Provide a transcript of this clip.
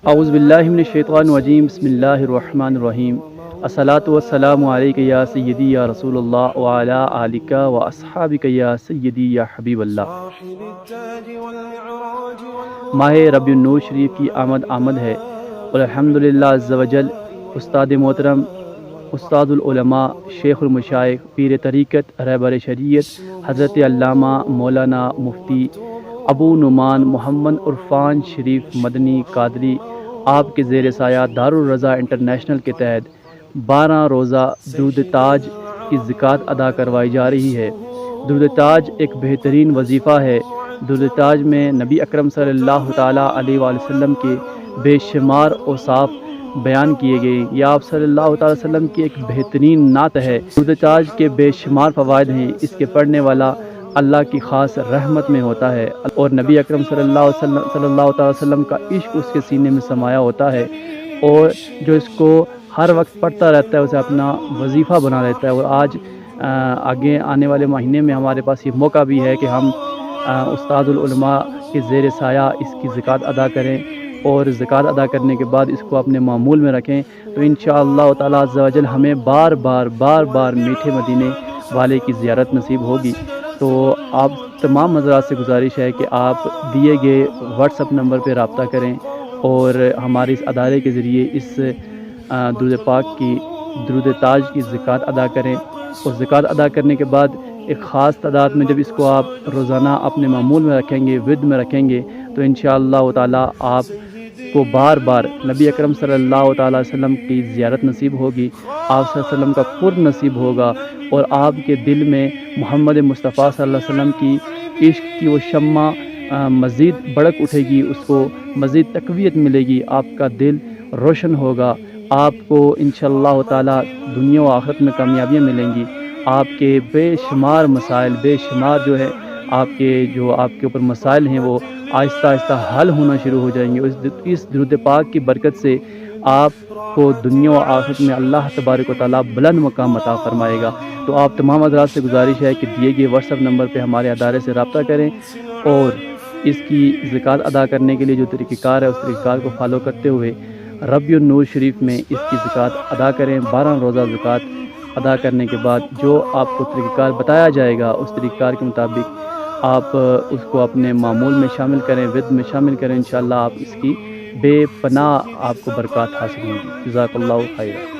اعوذ باللہ من الشیطان الرجیم بسم اللہ الرحمن الرحیم الصلاۃ والسلام علیک یا سیدی یا رسول اللہ وعلی آلک و اصحابک یا سیدی یا حبیب اللہ۔ ماہ ربیع النور شریف کی آمد ہے اور الحمدللہ عز وجل استاد محترم، استاد العلماء، شیخ المشائخ، پیر طریقت، رہبر شریعت حضرت علامہ مولانا مفتی ابو نعمان محمد عرفان شریف مدنی قادری آپ کے زیر سایہ دارالرضا انٹرنیشنل کے تحت 12 روزہ درود تاج کی زکوٰۃ ادا کروائی جا رہی ہے۔ درود تاج ایک بہترین وظیفہ ہے۔ درود تاج میں نبی اکرم صلی اللہ تعالیٰ علیہ وآلہ وسلم کے بے شمار اوصاف بیان کیے گئے۔ یہ آپ صلی اللہ تعالیٰ وسلم کی ایک بہترین نعت ہے۔ درود تاج کے بے شمار فوائد ہیں۔ اس کے پڑھنے والا اللہ کی خاص رحمت میں ہوتا ہے اور نبی اکرم صلی اللہ تعالیٰ وسلم کا عشق اس کے سینے میں سمایا ہوتا ہے، اور جو اس کو ہر وقت پڑھتا رہتا ہے اسے اپنا وظیفہ بنا لیتا ہے۔ اور آج آگے آنے والے مہینے میں ہمارے پاس یہ موقع بھی ہے کہ ہم استاد العلماء کے زیر سایہ اس کی زکوٰۃ ادا کریں، اور زکوٰۃ ادا کرنے کے بعد اس کو اپنے معمول میں رکھیں، تو انشاءاللہ تعالیٰ عز و جل ہمیں بار بار میٹھے مدینے والے کی زیارت نصیب ہوگی۔ تو آپ تمام حضرات سے گزارش ہے کہ آپ دیے گئے واٹس اپ نمبر پہ رابطہ کریں اور ہمارے اس ادارے کے ذریعے اس درود پاک کی درود تاج کی زکوٰۃ ادا کریں، اور زکوٰۃ ادا کرنے کے بعد ایک خاص تعداد میں جب اس کو آپ روزانہ اپنے معمول میں رکھیں گے، ورد میں رکھیں گے، تو انشاءاللہ تعالیٰ آپ کو بار نبی اکرم صلی اللہ تعالیٰ علیہ وسلم کی زیارت نصیب ہوگی، آپ صلی اللہ علیہ وسلم کا قرب نصیب ہوگا، اور آپ کے دل میں محمد مصطفیٰ صلی اللہ علیہ وسلم کی عشق کی وہ شمع مزید بڑک اٹھے گی، اس کو مزید تقویت ملے گی، آپ کا دل روشن ہوگا، آپ کو انشاءاللہ تعالیٰ دنیا و آخرت میں کامیابیاں ملیں گی۔ آپ کے بے شمار مسائل، بے شمار جو ہے آپ کے اوپر مسائل ہیں، وہ آہستہ آہستہ حل ہونا شروع ہو جائیں گے۔ اس درود پاک کی برکت سے آپ کو دنیا و آخرت میں اللہ تبارک و تعالیٰ بلند مقام عطا فرمائے گا۔ تو آپ تمام حضرات سے گزارش ہے کہ دیے گئے واٹس ایپ نمبر پہ ہمارے ادارے سے رابطہ کریں، اور اس کی زکوٰۃ ادا کرنے کے لیے جو طریقہ کار ہے اس طریقہ کار کو فالو کرتے ہوئے ربیع النور شریف میں اس کی زکوٰۃ ادا کریں۔ 12 روزہ زکوٰۃ ادا کرنے کے بعد جو آپ کو طریقہ کار بتایا جائے گا اس طریقہ کار کے مطابق آپ اس کو اپنے معمول میں شامل کریں، ورد میں شامل کریں، انشاءاللہ آپ اس کی بے پناہ آپ کو برکات حاصل ہوں گی۔ جزاک اللہ خیر۔